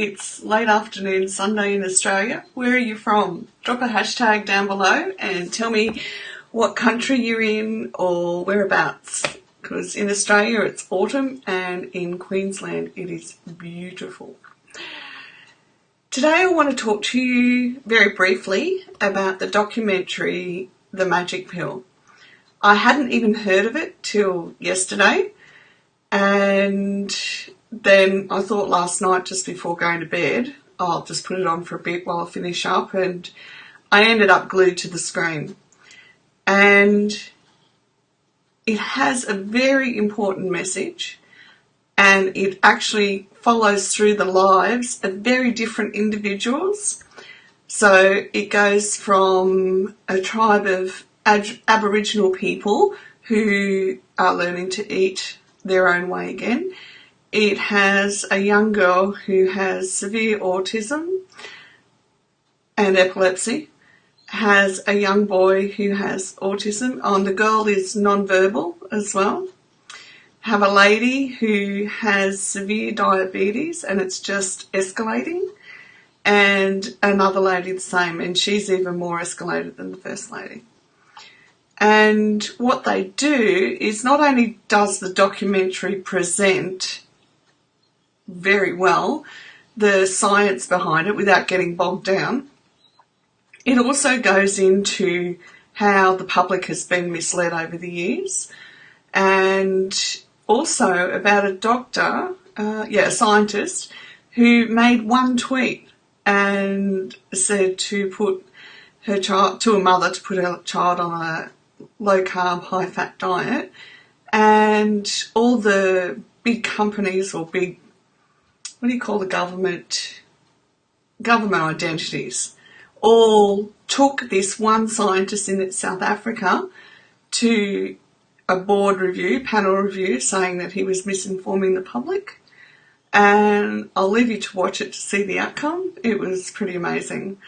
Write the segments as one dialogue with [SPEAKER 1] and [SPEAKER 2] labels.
[SPEAKER 1] It's late afternoon Sunday in Australia. Where are you from? Drop a hashtag down below and tell me what country you're in or whereabouts. Because in Australia it's autumn and in Queensland it is beautiful. Today I want to talk to you very briefly about the documentary The Magic Pill. I hadn't even heard of it till yesterday, and then I thought last night just before going to bed, I'll just put it on for a bit while I finish up, and I ended up glued to the screen. And it has a very important message, and it actually follows through the lives of very different individuals. So it goes from a tribe of Aboriginal people who are learning to eat their own way again. It has a young girl who has severe autism and epilepsy, has a young boy who has autism, and the girl is non-verbal as well. Have a lady who has severe diabetes and it's just escalating, and another lady the same, and she's even more escalated than the first lady. And what they do is, not only does the documentary present very well the science behind it without getting bogged down, it also goes into how the public has been misled over the years, and also about a doctor, a scientist, who made one tweet and said to put her child, to a mother, to put her child on a low-carb, high-fat diet, and all the big companies or big, what do you call the government identities, all took this one scientist in South Africa to a panel review, saying that he was misinforming the public. And I'll leave you to watch it to see the outcome. It was pretty amazing.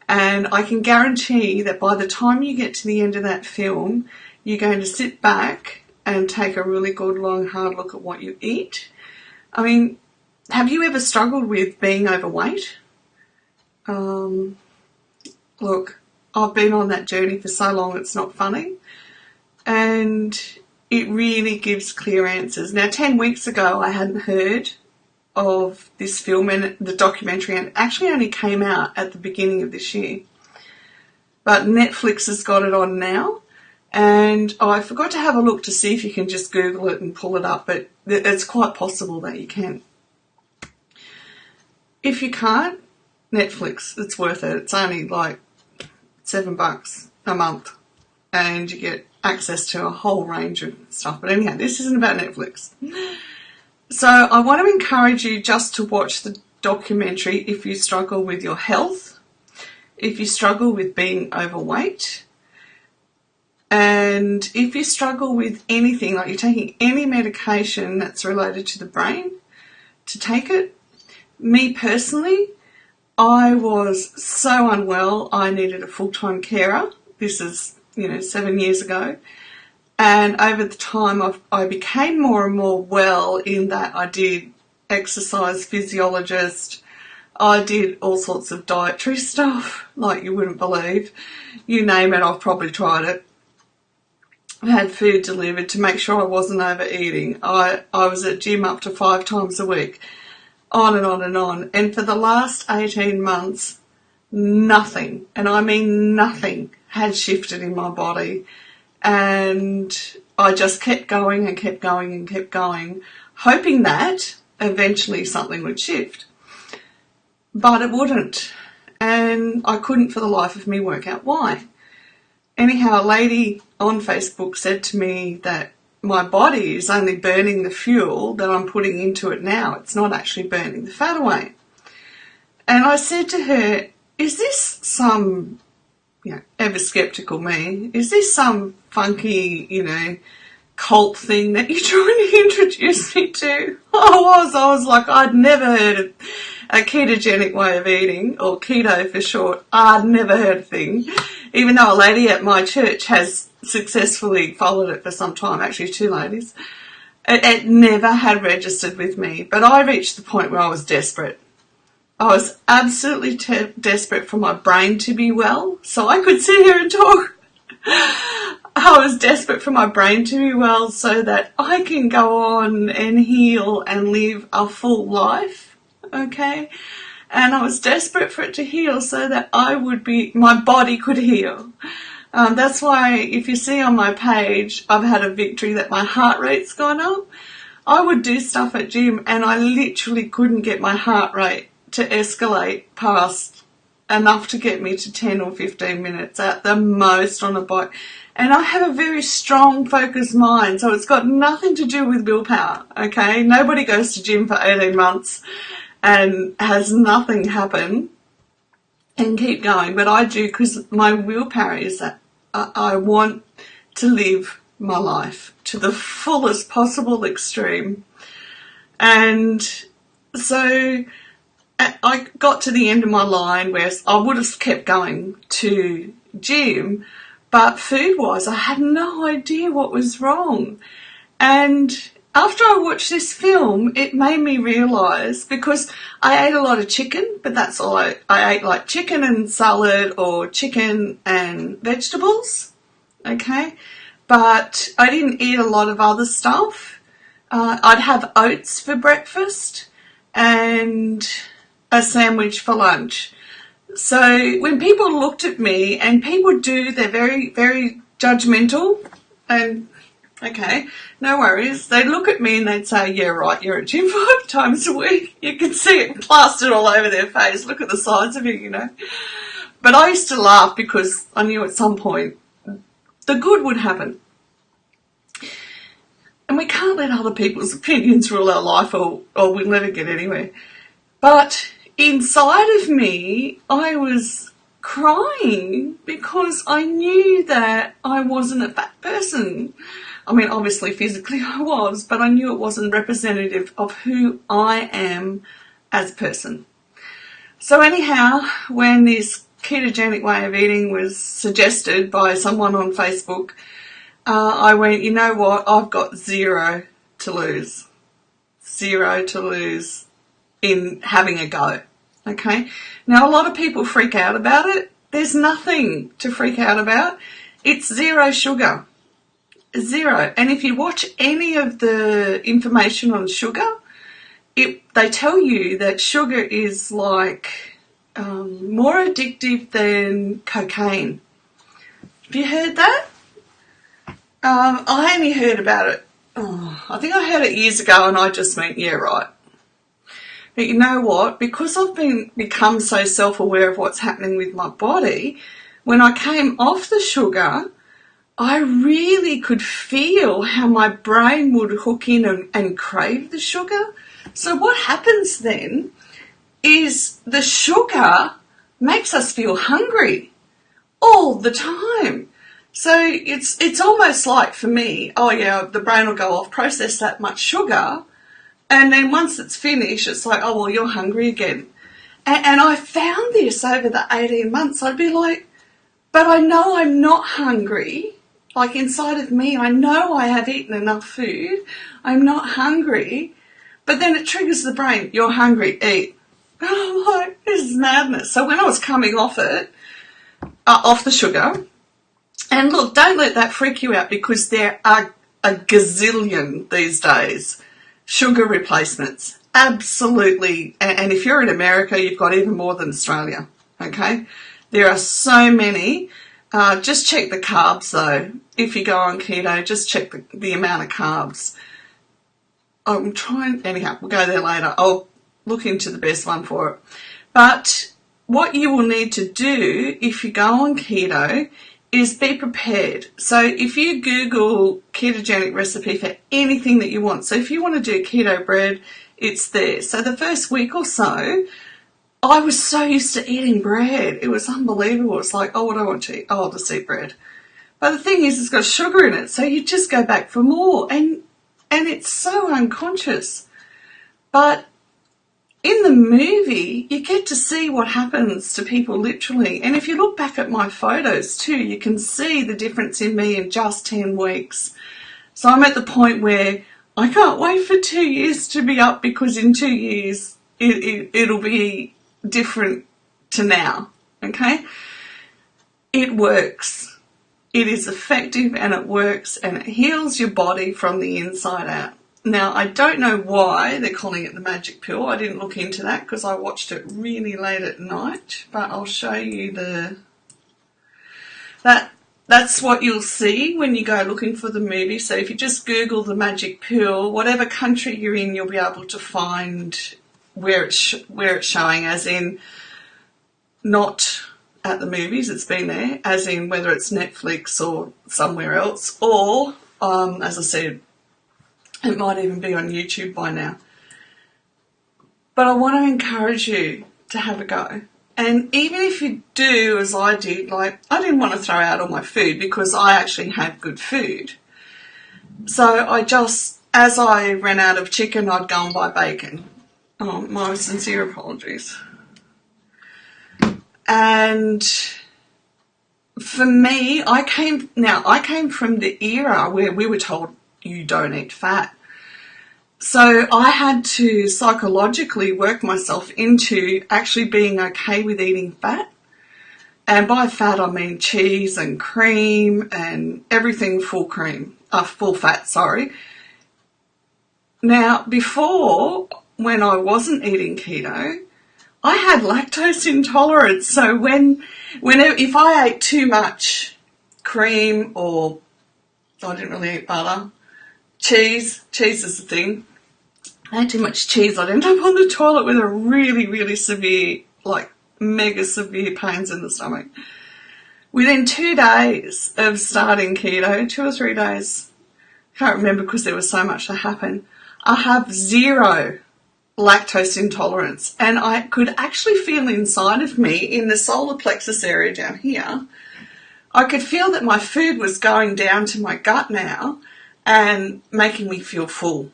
[SPEAKER 1] And I can guarantee that by the time you get to the end of that film, you're going to sit back and take a really good, long, hard look at what you eat. I mean, have you ever struggled with being overweight? Look, I've been on that journey for so long it's not funny. And it really gives clear answers. Now, 10 weeks ago, I hadn't heard of this film and the documentary, and it actually only came out at the beginning of this year. But Netflix has got it on now, and I forgot to have a look to see if you can just Google it and pull it up, but it's quite possible that you can. If you can't, Netflix, it's worth it. It's only like $7 a month, and you get access to a whole range of stuff. But anyhow, this isn't about Netflix. So I want to encourage you just to watch the documentary if you struggle with your health, if you struggle with being overweight, and if you struggle with anything, like you're taking any medication that's related to the brain, to take it. Me personally, I was so unwell, I needed a full-time carer. This is 7 years ago. And over the time, I became more and more well in that I did exercise physiologist. I did all sorts of dietary stuff, like you wouldn't believe. You name it, I've probably tried it. I had food delivered to make sure I wasn't overeating. I was at gym up to 5 times a week, on and on and on. And for the last 18 months, nothing, and I mean nothing, had shifted in my body. And I just kept going and kept going and kept going, hoping that eventually something would shift. But it wouldn't. And I couldn't for the life of me work out why. Anyhow, a lady on Facebook said to me that my body is only burning the fuel that I'm putting into it now. It's not actually burning the fat away. And I said to her, is this some, ever skeptical me, is this some funky, cult thing that you're trying to introduce me to? I was like, I'd never heard of a ketogenic way of eating, or keto for short. I'd never heard a thing, even though a lady at my church has successfully followed it for some time, actually 2 ladies. It never had registered with me, but I reached the point where I was desperate. I was absolutely desperate for my brain to be well so I could sit here and talk. I was desperate for my brain to be well so that I can go on and heal and live a full life, okay? And I was desperate for it to heal so that my body could heal. That's why if you see on my page, I've had a victory that my heart rate's gone up. I would do stuff at gym and I literally couldn't get my heart rate to escalate past enough to get me to 10 or 15 minutes at the most on a bike. And I have a very strong, focused mind, so it's got nothing to do with willpower, okay? Nobody goes to gym for 18 months and has nothing happen and keep going. But I do, because my willpower is that I want to live my life to the fullest possible extreme. And so I got to the end of my line where I would have kept going to gym, but food-wise, I had no idea what was wrong. And after I watched this film, it made me realise, because I ate a lot of chicken, but that's all I ate, like chicken and salad or chicken and vegetables, okay? But I didn't eat a lot of other stuff. I'd have oats for breakfast and a sandwich for lunch. So when people looked at me, and people do, they're very, very judgmental, and okay, no worries. They'd look at me and they'd say, yeah, right, you're at gym 5 times a week. You can see it plastered all over their face. Look at the size of it, you know. But I used to laugh because I knew at some point the good would happen. And we can't let other people's opinions rule our life, or we'll never get anywhere. But inside of me, I was crying because I knew that I wasn't a fat person. I mean, obviously physically I was, but I knew it wasn't representative of who I am as a person. So anyhow, when this ketogenic way of eating was suggested by someone on Facebook, I went, you know what, I've got zero to lose. Zero to lose in having a go. Okay, now a lot of people freak out about it. There's nothing to freak out about. It's zero sugar. Zero. And if you watch any of the information on sugar, they tell you that sugar is like more addictive than cocaine. Have you heard that? I only heard about it, I think I heard it years ago, and I just went, yeah, right. But you know what? Because I've become so self-aware of what's happening with my body, when I came off the sugar, I really could feel how my brain would hook in and crave the sugar. So what happens then is the sugar makes us feel hungry all the time. So it's almost like, for me, oh yeah, the brain will go off, process that much sugar, and then once it's finished, it's like, oh, well, you're hungry again. And I found this over the 18 months. I'd be like, but I know I'm not hungry. Like inside of me, I know I have eaten enough food. I'm not hungry. But then it triggers the brain, you're hungry, eat. And I'm like, this is madness. So when I was coming off it, off the sugar, and look, don't let that freak you out, because there are a gazillion these days sugar replacements. Absolutely. And if you're in America, you've got even more than Australia. Okay? There are so many. Just check the carbs though. If you go on keto, just check the amount of carbs. I'm trying, anyhow, we'll go there later. I'll look into the best one for it. But what you will need to do if you go on keto is be prepared. So if you Google ketogenic recipe for anything that you want, so if you want to do keto bread, it's there. So the first week or so, I was so used to eating bread. It was unbelievable. It's like, oh, what do I want to eat? Oh, I'll just eat bread. But the thing is, it's got sugar in it, so you just go back for more. And it's so unconscious. But in the movie, you get to see what happens to people literally. And if you look back at my photos too, you can see the difference in me in just 10 weeks. So I'm at the point where I can't wait for 2 years to be up, because in 2 years, it'll be different to now, okay? It works. It is effective and it works and it heals your body from the inside out. Now, I don't know why they're calling it the magic pill. I didn't look into that because I watched it really late at night, but I'll show you that's what you'll see when you go looking for the movie. So if you just Google the magic pill, whatever country you're in, you'll be able to find where it's showing, as in not at the movies, it's been there, as in whether it's Netflix or somewhere else, or as I said, it might even be on YouTube by now. But I want to encourage you to have a go. And even if you do as I did, like I didn't want to throw out all my food because I actually had good food. So I just, as I ran out of chicken, I'd go and buy bacon. Oh, my sincere apologies. And for me, I came from the era where we were told you don't eat fat. So I had to psychologically work myself into actually being okay with eating fat. And by fat, I mean cheese and cream and everything full fat, sorry. Now, before, when I wasn't eating keto, I had lactose intolerance. So if I ate too much cream, or I didn't really eat butter, cheese is the thing. I ate too much cheese, I'd end up on the toilet with a really, really severe, like mega severe pains in the stomach. Within 2 days of starting keto, 2 or 3 days, can't remember because there was so much that happened, I have zero lactose intolerance. And I could actually feel inside of me, in the solar plexus area down here, I could feel that my food was going down to my gut now and making me feel full.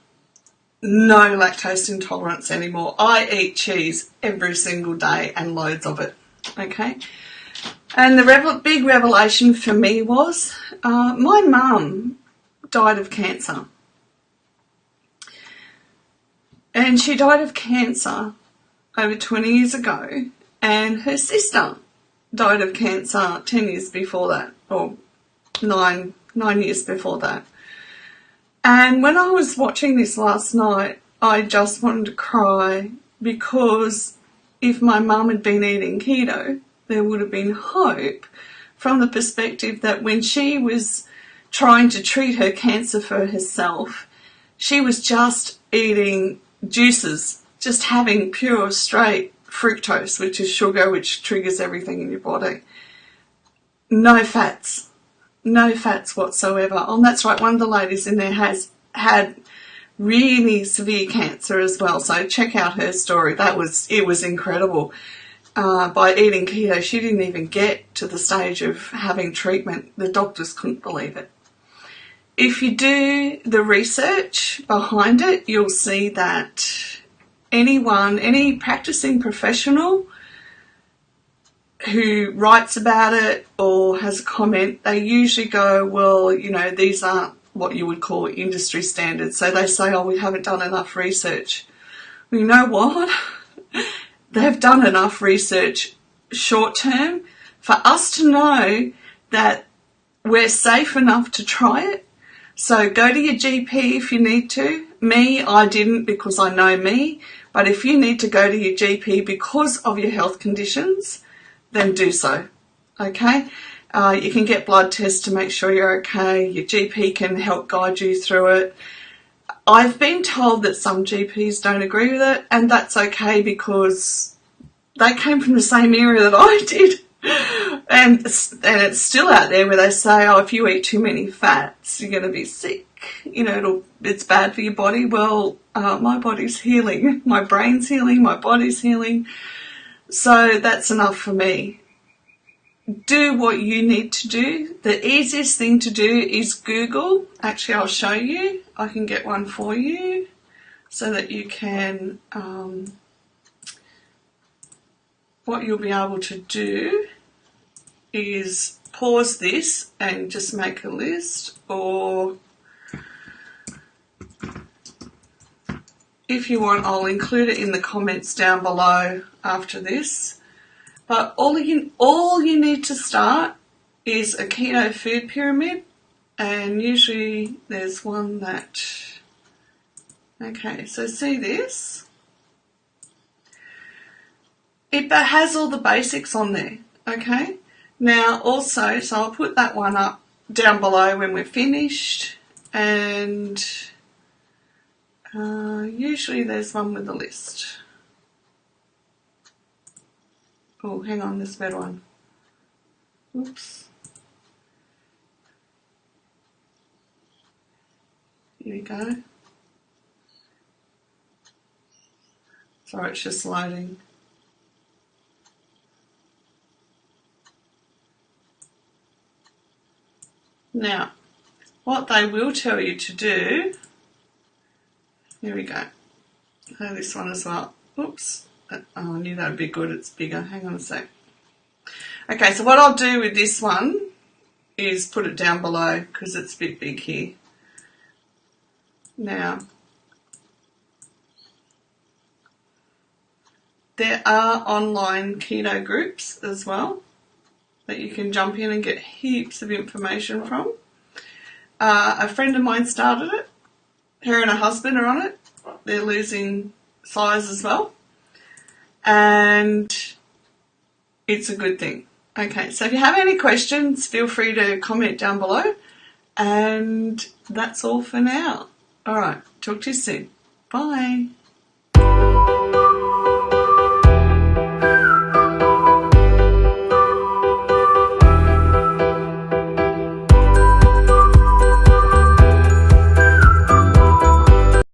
[SPEAKER 1] No lactose intolerance anymore. I eat cheese every single day and loads of it, okay? And the big revelation for me was my mum died of cancer. And she died of cancer over 20 years ago, and her sister died of cancer 10 years before that, or 9 years before that. And when I was watching this last night, I just wanted to cry, because if my mum had been eating keto, there would have been hope from the perspective that when she was trying to treat her cancer for herself, she was just eating juices, just having pure straight fructose, which is sugar, which triggers everything in your body. No fats whatsoever. Oh, that's right, one of the ladies in there has had really severe cancer as well, so check out her story. It was incredible. By eating keto, she didn't even get to the stage of having treatment. The doctors couldn't believe it. If you do the research behind it, you'll see that any practicing professional who writes about it or has a comment, they usually go, well, these aren't what you would call industry standards. So they say, oh, we haven't done enough research. Well, you know what? They've done enough research short term for us to know that we're safe enough to try it. So go to your GP if you need to. Me, I didn't, because I know me. But if you need to go to your GP because of your health conditions, then do so, okay? You can get blood tests to make sure you're okay. Your GP can help guide you through it. I've been told that some GPs don't agree with it, and that's okay, because they came from the same area that I did. And it's still out there where they say, oh, if you eat too many fats, you're going to be sick. It's bad for your body. Well, my body's healing. My brain's healing. My body's healing. So that's enough for me. Do what you need to do. The easiest thing to do is Google. Actually, I'll show you. I can get one for you so that you can, what you'll be able to do is pause this and just make a list, or if you want, I'll include it in the comments down below. after this. But all you need to start is a keto food pyramid, and usually there's one that, okay, so see this? It has all the basics on there, okay? Now also, so I'll put that one up down below when we're finished, and usually there's one with a list. Oh, hang on, there's a better one. Oops. Here we go. Sorry, it's just loading. Now, what they will tell you to do, here we go. So this one as well. Oops. Oh, I knew that would be good. It's bigger. Hang on a sec. Okay, so what I'll do with this one is put it down below because it's a bit big here. Now, there are online keto groups as well that you can jump in and get heaps of information from. A friend of mine started it. Her and her husband are on it. They're losing size as well. And it's a good thing. Okay, so if you have any questions, feel free to comment down below. And that's all for now. All right, talk to you soon. Bye.